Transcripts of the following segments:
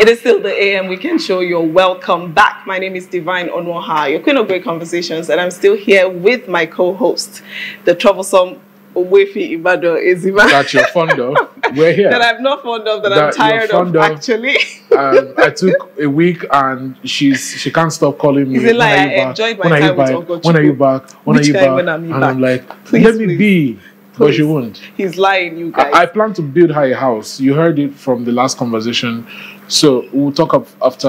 It is still the AM Weekend Show. You're welcome back. My name is Divine Onoha, your queen of great conversations, and I'm still here with my co-host, the troublesome Owefi Ibado Ezima. That you're fond of. We're here. That I'm not fond of, that I'm tired of, actually. I took a week and she can't stop calling me. Is it like I enjoyed my time with Ogochukwu? When are you back? When are you back? And I'm like, please, let me be. But she won't. He's lying, you guys. I plan to build her a house. You heard it from the last conversation. So we'll talk after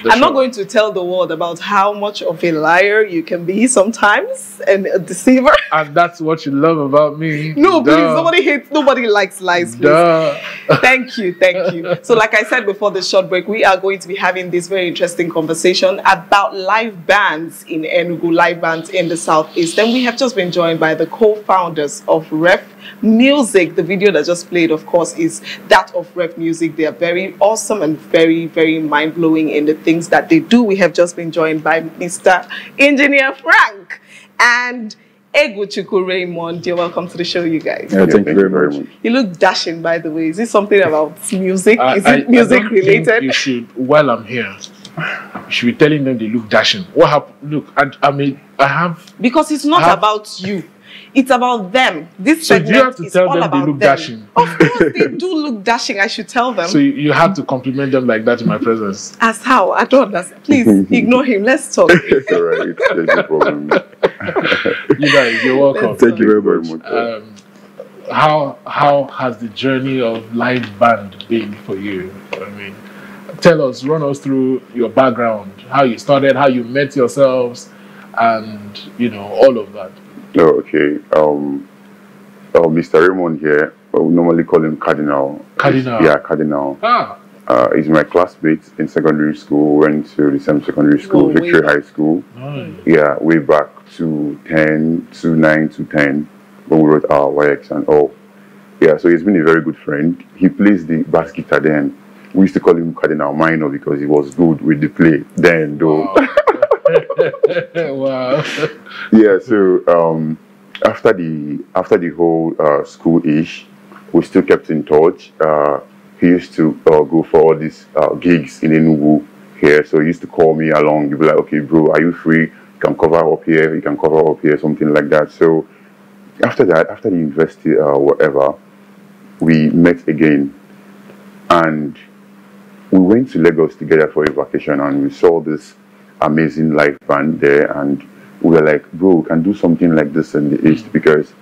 the I'm show. not going to tell the world about how much of a liar you can be sometimes and a deceiver. And that's what you love about me. No, please. Nobody likes lies, please. Thank you. So like I said before the short break, we are going to be having this very interesting conversation about live bands in Enugu, live bands in the Southeast. And we have just been joined by the co-founders of Ref Music. The video that just played, of course, is that of Ref Music. They are very awesome and very, very mind-blowing in the things that they do. We have just been joined by Mr. Engineer Frank and Egochukwu Raymond. You're welcome to the show, you guys. Yeah, thank you very much. You look dashing, by the way. Is it something about music? Is it music related? Think you should, while I'm here, you should be telling them they look dashing. What happened? Look, I have... Because it's not about you. It's about them. This so do you have to tell them they look dashing? Of course, they do look dashing. I should tell them. So you have to compliment them like that in my presence. As how? I don't understand. Please ignore him. Let's talk. It's all right. There's no problem. You guys, you're welcome. Thank you very much. How has the journey of live band been for you? I mean, run us through your background, how you started, how you met yourselves, and all of that. Oh, okay. Mr. Raymond here, we normally call him Cardinal. Cardinal? Cardinal. Ah. He's my classmate in secondary school. Went to the same secondary school, Victory High School. Nice. Yeah, way back to 9 to 10, when we wrote our YX and all. Yeah, so he's been a very good friend. He plays the bass guitar then. We used to call him Cardinal Minor because he was good with the play then, though. Wow. Wow. Yeah, so after the whole school-ish, we still kept in touch. He used to go for all these gigs in Enugu here, so he used to call me along. He'd be like, okay, bro, are you free? You can cover up here, you can cover up here, something like that. So after that, after the university, whatever, we met again, and we went to Lagos together for a vacation, and we saw this amazing live band there, and we were like, bro, we can do something like this in the East, because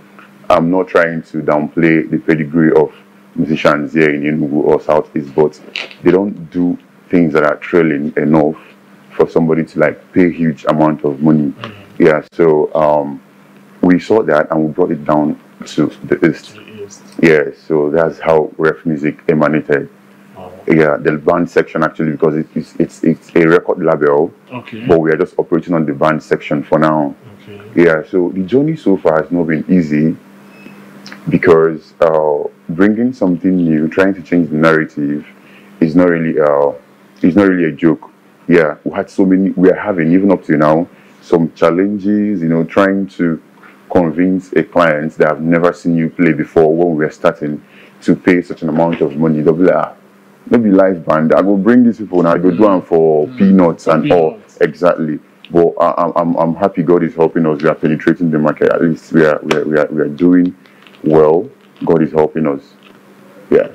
I'm not trying to downplay the pedigree of musicians here in Enugu or Southeast, but they don't do things that are thrilling enough for somebody to like pay huge amount of money. Yeah, so we saw that and we brought it down to the East. Yeah, so that's how Ref Music emanated. Yeah, the band section actually, because it's a record label, okay, but we are just operating on the band section for now. Okay. Yeah, so the journey so far has not been easy, because bringing something new, trying to change the narrative, is not really a joke. Yeah, we are having, even up to now, some challenges. Trying to convince a client that have never seen you play before when we are starting to pay such an amount of money. They'll be like, maybe live band, I will bring these people and I go do them for peanuts and all. Exactly. But I'm happy God is helping us. We are penetrating the market. At least we are doing well. God is helping us. Yeah.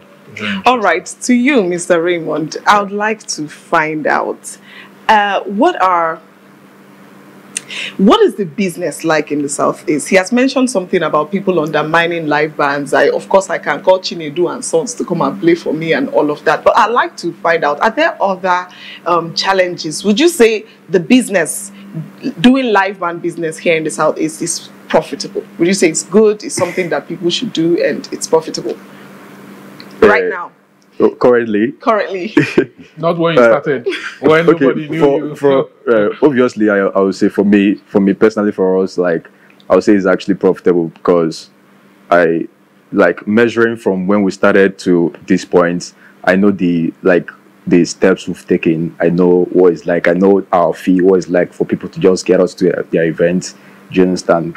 All right. To you, Mr. Raymond, I would like to find out what is the business like in the Southeast? He has mentioned something about people undermining live bands. Of course, I can call Chinedu and Sons to come and play for me and all of that. But I'd like to find out, are there other challenges? Would you say the business, doing live band business here in the Southeast, is profitable? Would you say it's good, it's something that people should do, and it's profitable right now? Currently, not when you started, when nobody knew you. Obviously, I would say for me personally, for us, like I would say it's actually profitable, because I like measuring from when we started to this point. I know the steps we've taken. I know what it's like. I know our fee, what it's like for people to just get us to their events. Do you understand?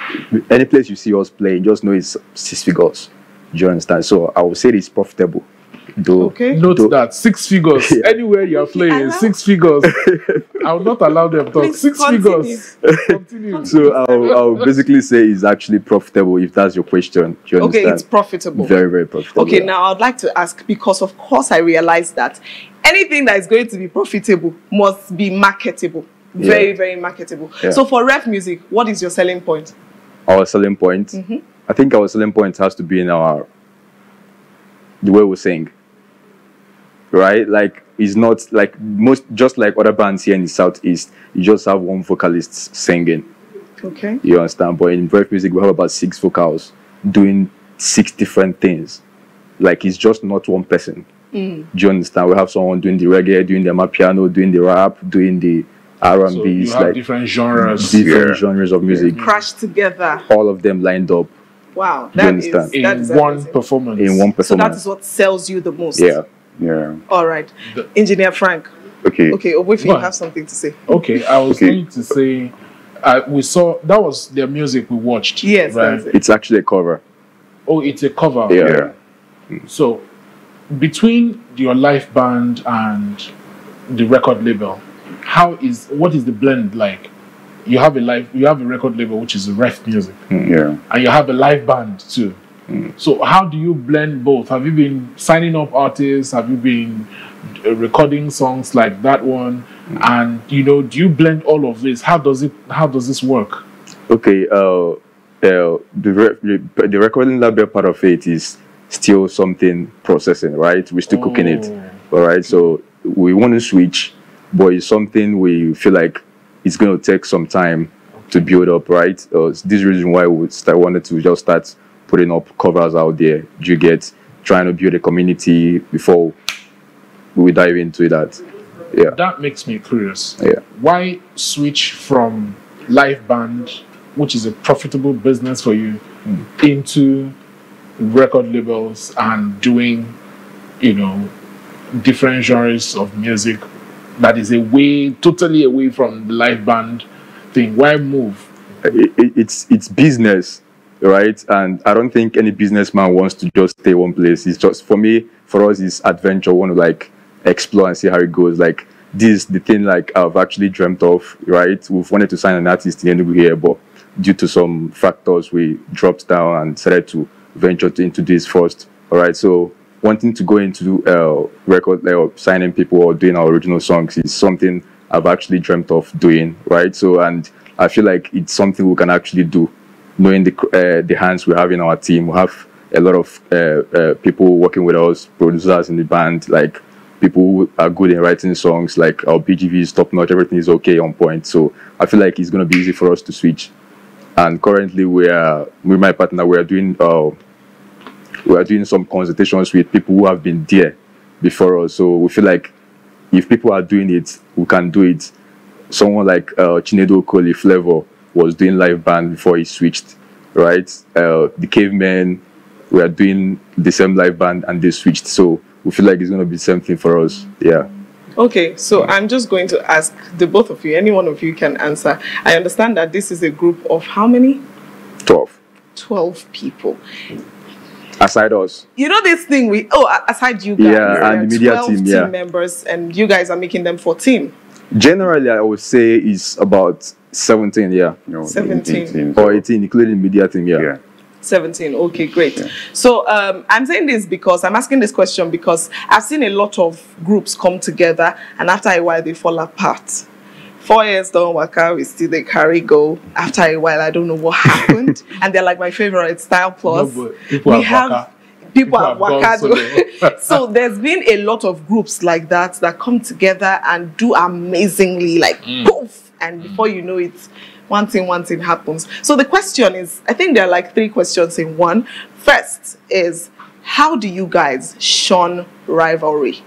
Any place you see us playing, just know it's 6 figures. Do you understand? So I would say it's profitable. Though, Okay. Note though- that 6 figures. Yeah. Anywhere you are playing, allow- 6 figures. I will not allow them to talk. Please 6 continue. figures. Continue. So I'll basically say it's actually profitable if that's your question. Do you Okay, understand? it's profitable. Very, very profitable. Okay, now I'd like to ask, because of course I realize that anything that is going to be profitable must be marketable. Very, Yeah. very marketable. Yeah. So for Ref Music, what is your selling point? Our selling point, I think our selling point has to be in the way we sing. Right? Like, it's not like just like other bands here in the Southeast, you just have one vocalist singing. Okay. You understand? But in Ref Music, we have about 6 vocals doing 6 different things. Like, it's just not one person. Do you understand? We have someone doing the reggae, doing the amapiano, doing the rap, doing the So R&B, you have like different genres different Yeah. genres of music. Crash together. All of them lined up Wow. You understand? in that is one amazing. performance. in one So that performance. is what sells you the most. Yeah. Yeah. All right. The- Engineer Frank. Okay. Okay, if you Go on. have something to say. Okay, I was Okay. going to say, we saw that was their music we watched. Yes, right? that's it. It's actually a cover. Oh, it's a cover. Yeah. Yeah. So, between your live band and the record label, what is the blend like? You have a record label which is Ref Music, Yeah. and you have a live band too. So, how do you blend both? Have you been signing up artists? Have you been recording songs like that one? And do you blend all of this? How does this work? Okay. The recording label part of it is still something processing, right? We're still cooking it. All right. So we want to switch, but it's something we feel like it's going to take some time to build up, right? This is the reason why we wanted to just start putting up covers out there. You get trying to build a community before we dive into that. Yeah. That makes me curious. Yeah. Why switch from live band, which is a profitable business for you, into record labels and doing, different genres of music that is totally away from the live band thing? Why move? It's business, right? And I don't think any businessman wants to just stay one place. It's just for us it's adventure. We want to like explore and see how it goes. Like, this is the thing like I've actually dreamt of, right? We've wanted to sign an artist in Enugu here, but due to some factors we dropped down and decided to venture into this first. All right, so wanting to go into record signing people or doing our original songs is something I've actually dreamt of doing, right? So, and I feel like it's something we can actually do, knowing the hands we have in our team. We have a lot of people working with us, producers in the band, like people who are good in writing songs, like our BGV is top notch, everything is okay, on point. So I feel like it's going to be easy for us to switch. And currently with my partner, we are doing some consultations with people who have been there before us. So we feel like if people are doing it, we can do it. Someone like Chinedu Okoli Flavor was doing live band before he switched, right? The Cavemen were doing the same live band and they switched. So we feel like it's going to be the same thing for us. Yeah. Okay, so I'm just going to ask the both of you, any one of you can answer. I understand that this is a group of how many? 12. 12 people. Aside us. You know this thing aside you guys. Yeah, and the media 12 team, yeah. members, and you guys are making them 14. Generally, I would say it's about 17, yeah. No, 17. 18. Or 18, including the media team, yeah. Yeah. 17. Okay, great. Yeah. So I'm saying this because I'm asking this question because I've seen a lot of groups come together and after a while they fall apart. 4 years don't work out, we still they carry go. After a while, I don't know what happened. And they're like my favorite Style Plus. No, but people have waka. People have gone waka. solo. So there's been a lot of groups like that come together and do amazingly, like poof, and before you know it, one thing happens. So the question is, I think there are like 3 questions in one. First is, how do you guys shun rivalry?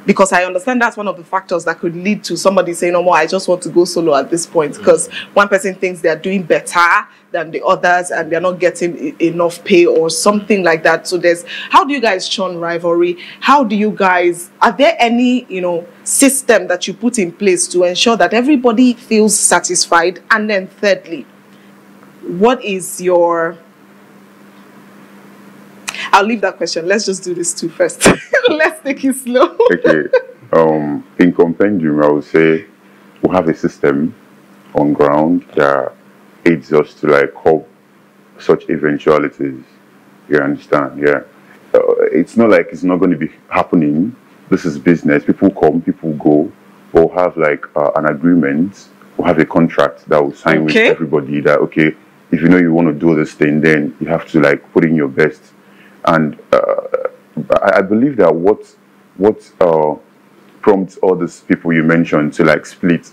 Because I understand that's one of the factors that could lead to somebody saying, "No more, I just want to go solo at this point." Because one person thinks they're doing better than the others and they're not getting enough pay or something like that. So how do you guys shun rivalry? How do you guys, are there any, system that you put in place to ensure that everybody feels satisfied? And then thirdly, what is your, I'll leave that question. Let's just do this two first. Let's take it slow. Okay. In compendium, I would say we have a system on ground that aids us to like cope such eventualities. You understand? Yeah. It's not like it's not going to be happening. This is business. People come, people go. We'll have like an agreement. We'll have a contract that will sign with everybody that, okay, if you know you want to do this thing, then you have to like put in your best. And I believe that what prompts all these people you mentioned to like split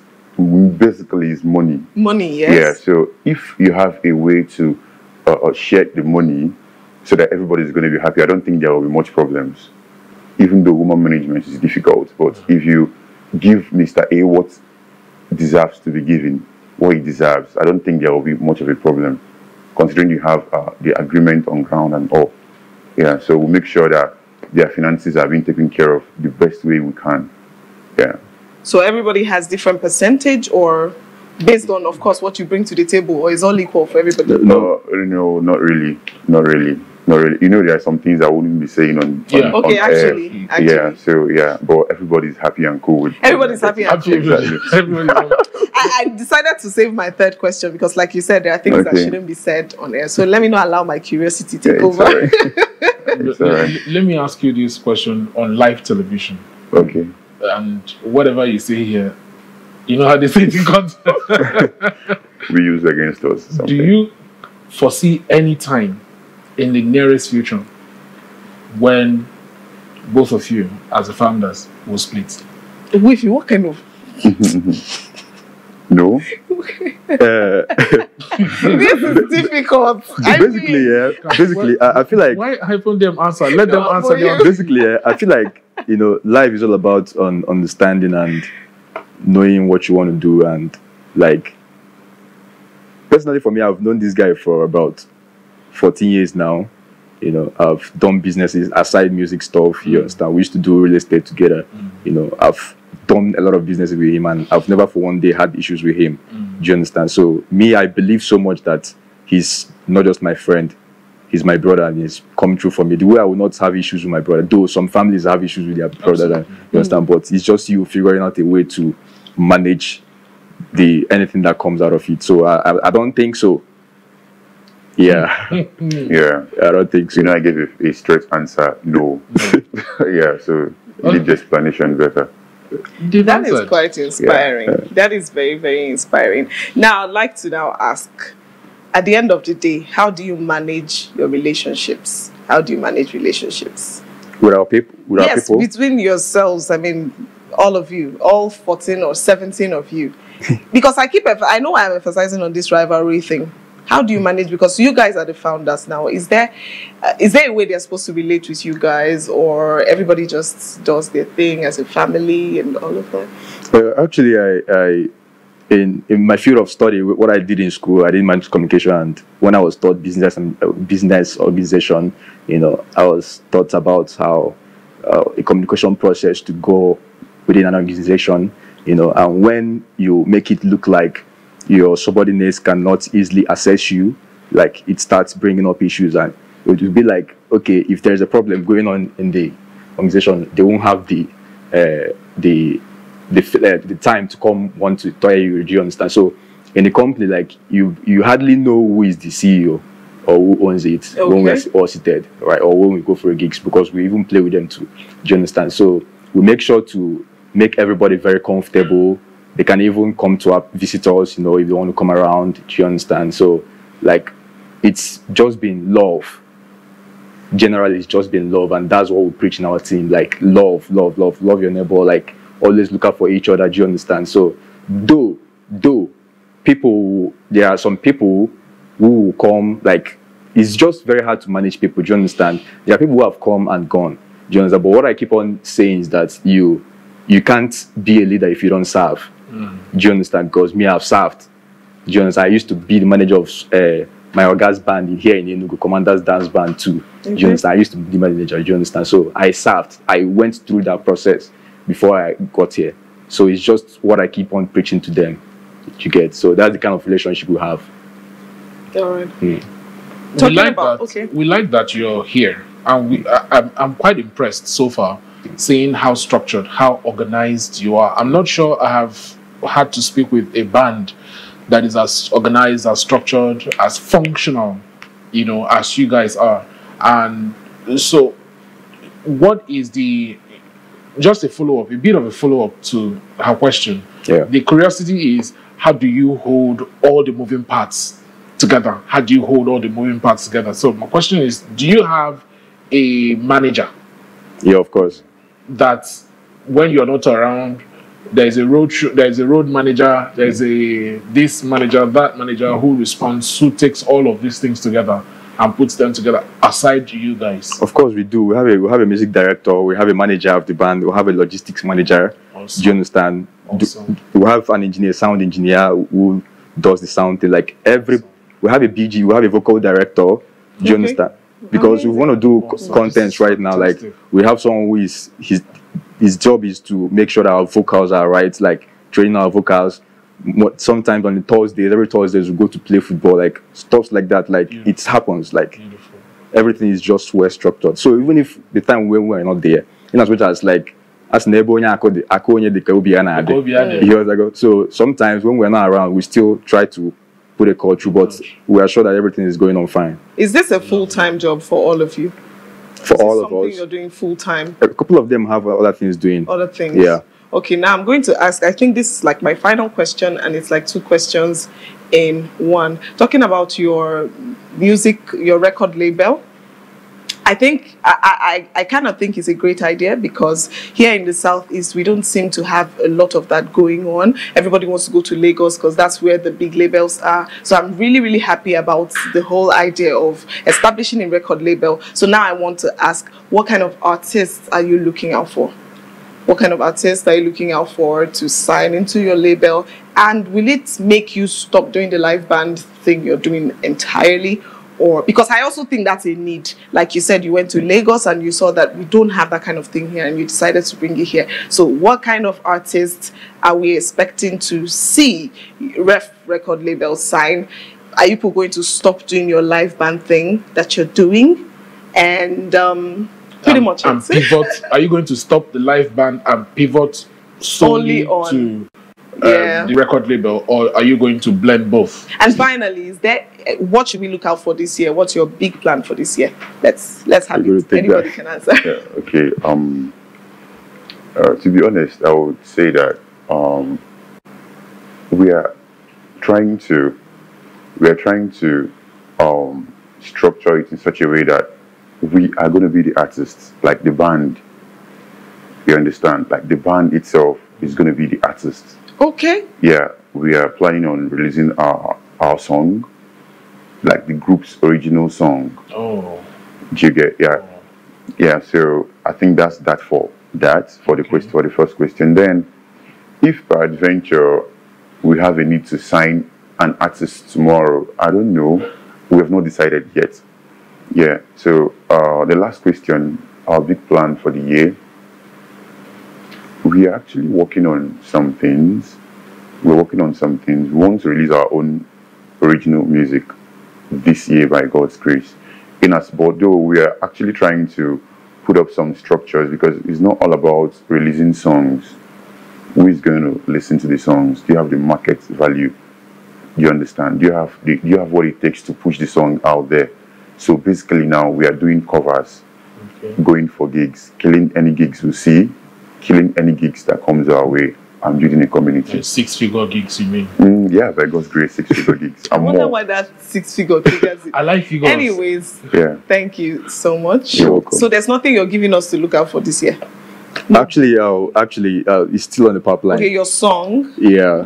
basically is money. Money, yes. Yeah. So if you have a way to share the money so that everybody is going to be happy, I don't think there will be much problems. Even though woman management is difficult, but if you give Mr. A what deserves to be given, what he deserves, I don't think there will be much of a problem, considering you have the agreement on ground and all. Yeah, so we'll make sure that their finances are being taken care of the best way we can. Yeah. So everybody has different percentage, or based on, of course, what you bring to the table, or is all equal for everybody? No, not really. You know, there are some things I wouldn't be saying on okay, actually. Yeah, so yeah, but everybody's happy and cool with everybody's happy and cool. Everybody. I decided to save my third question because, like you said, there are things that shouldn't be said on air. So let me not allow my curiosity to take over. Let me ask you this question on live television. Okay. And whatever you say here, you know how they say it in content. We use against us. Something. Do you foresee any time in the nearest future when both of you, as the founders, will split? With you, what kind of? No. This is difficult. Basically, I feel like why hyphen them answer? Let them answer. Basically, I feel like life is all about understanding and knowing what you want to do. And like, personally, for me, I've known this guy for about 14 years now. I've done businesses aside music stuff. You understand? We used to do real estate together. I've done a lot of business with him, and I've never for one day had issues with him. Do you understand? So me, I believe so much that he's not just my friend, he's my brother, and he's coming through for me. The way I will not have issues with my brother, though some families have issues with their brother, you understand? But it's just you figuring out a way to manage anything that comes out of it. So I don't think so. Yeah. Yeah. I don't think so. I gave a straight answer, no. Yeah, so you need the explanation better. That is quite inspiring. Yeah. That is very, very inspiring. Now, I'd like to now ask, at the end of the day, how do you manage your relationships? How do you manage relationships? With our people? Yes, between yourselves. I mean, all of you, all 14 or 17 of you. Because I know I'm emphasizing on this rivalry thing. How do you manage? Because you guys are the founders now. Is there a way they're supposed to relate with you guys, or everybody just does their thing as a family and all of that? Actually, I in my field of study, what I did in school, I did mass communication, and when I was taught business and business organization, I was taught about how a communication process to go within an organization, and when you make it look like your subordinates cannot easily assess you, like it starts bringing up issues, and it will be like, okay, if there's a problem going on in the organization, they won't have the time to come want to tell you. Do you understand? So in the company, like you hardly know who is the CEO or who owns it when we're all seated, right? Or when we go for gigs, because we even play with them too. Do you understand? So we make sure to make everybody very comfortable. They can even come to our visitors, if they want to come around. Do you understand? So, like, it's just been love. Generally, it's just been love, and that's what we preach in our team. Like, love your neighbor. Like, always look out for each other. Do you understand? So, though there are some people who will come. Like, it's just very hard to manage people. Do you understand? There are people who have come and gone. Do you understand? But what I keep on saying is that you can't be a leader if you don't serve. Do you understand? Because me, I've served. Do you understand? I used to be the manager of my Oga's band here in Enugu, Commanders Dance Band too. Do you understand? I used to be the manager. Do you understand? So I served. I went through that process before I got here. So it's just what I keep on preaching to them. You get? So that's the kind of relationship we have. All right. We like that you're here and I'm quite impressed so far, seeing how structured, how organized you are. I'm not sure I have had to speak with a band that is as organized, as structured, as functional, as you guys are. And so, what is just a follow-up, a bit of a follow-up to her question. Yeah. The curiosity is, how do you hold all the moving parts together? How do you hold all the moving parts together? So my question is, do you have a manager? Yeah, of course. That when you're not around, there's a road manager, there's this manager, that manager who responds, who takes all of these things together and puts them together aside to you guys? Of course we do. We have a music director, we have a manager of the band, we have a logistics manager. Awesome. Do you understand? Awesome. We have an engineer, sound engineer who does the sound thing. Like we have a BG, we have a vocal director. Do you understand? Because we want to do content right now. Like we have someone who is his job is to make sure that our vocals are right, like training our vocals. Sometimes on the Thursdays, every Thursdays we go to play football, like stuff like that. Like it happens. Like everything is just well structured. So even if the time when we're not there, in as much as like as neighbor, so sometimes when we're not around, we still try to put a call through, but we are sure that everything is going on fine. Is this a full-time job for all of you? For all of something us, you're doing full-time? a couple of them have other things doing. Other things? Yeah. Okay, now I'm going to ask, I think this is like my final question, and it's like 2 questions in one. Talking about your music, your record label, I think, I kind of think it's a great idea, because here in the Southeast, we don't seem to have a lot of that going on. Everybody wants to go to Lagos because that's where the big labels are. So I'm really, really happy about the whole idea of establishing a record label. So now I want to ask, what kind of artists are you looking out for? What kind of artists are you looking out for to sign into your label? And will it make you stop doing the live band thing you're doing entirely? Or because I also think that's a need. Like you said, you went to Lagos and you saw that we don't have that kind of thing here, and you decided to bring it here. So what kind of artists are we expecting to see record labels sign? Are you people going to stop doing your live band thing that you're doing? And pretty much and pivot. Are you going to stop the live band and pivot solely on to the record label, or are you going to blend both? And finally, is there, what should we look out for this year? What's your big plan for this year? Let's have it. Anybody can answer. Yeah, okay. To be honest, I would say that we are trying to structure it in such a way that we are going to be the artists, like the band. You understand? Like the band itself is going to be the artists. Okay. Yeah, we are planning on releasing our song, like the group's original song. Oh. Do you get? Yeah. Oh. Yeah. So I think that's that for the question, for the first question. Then, if by adventure we have a need to sign an artist tomorrow, I don't know. We have not decided yet. Yeah. So the last question, our big plan for the year. We are actually working on some things. We're working on some things. We want to release our own original music this year by God's grace. But though we are actually trying to put up some structures, because it's not all about releasing songs. Who is going to listen to the songs? Do you have the market value? Do you understand? Do you have what it takes to push the song out there? So basically now we are doing covers, going for gigs, killing any gigs we see, killing any gigs that comes our way, and building a community. 6-figure gigs, you mean? Yeah, by God's grace, 6-figure gigs. I wonder why that 6-figure figures. I like figures. Anyways, yeah. Thank you so much. You're welcome. So there's nothing you're giving us to look out for this year? No. Actually, it's still on the pipeline. Okay, your song? Yeah.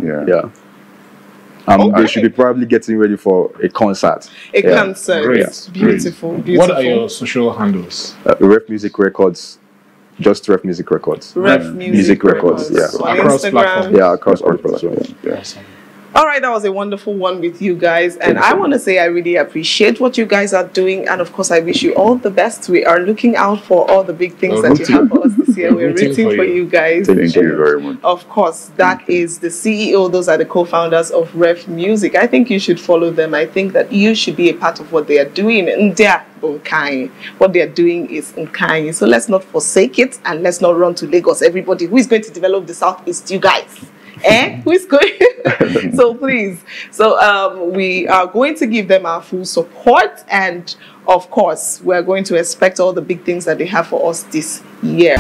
Okay. They should be probably getting ready for a concert. A concert. Great. Beautiful. What are your social handles? Ref Music Records. Just Ref Music Records. Ref Music Records. Yeah. On Across Instagram. platforms. Yeah, across all platforms. Yeah. Awesome. All right, that was a wonderful one with you guys. And I want to say I really appreciate what you guys are doing. And of course, I wish you all the best. We are looking out for all the big things that you have for us this here. We're rooting for you guys. Thank you very much. Of course, that is the CEO. Those are the co-founders of Ref Music. I think you should follow them. I think that you should be a part of what they are doing. And what they are doing is unkind. So let's not forsake it, and let's not run to Lagos. Everybody who is going to develop the Southeast, you guys. Who is going? So please. So we are going to give them our full support, and of course, we're going to expect all the big things that they have for us this year.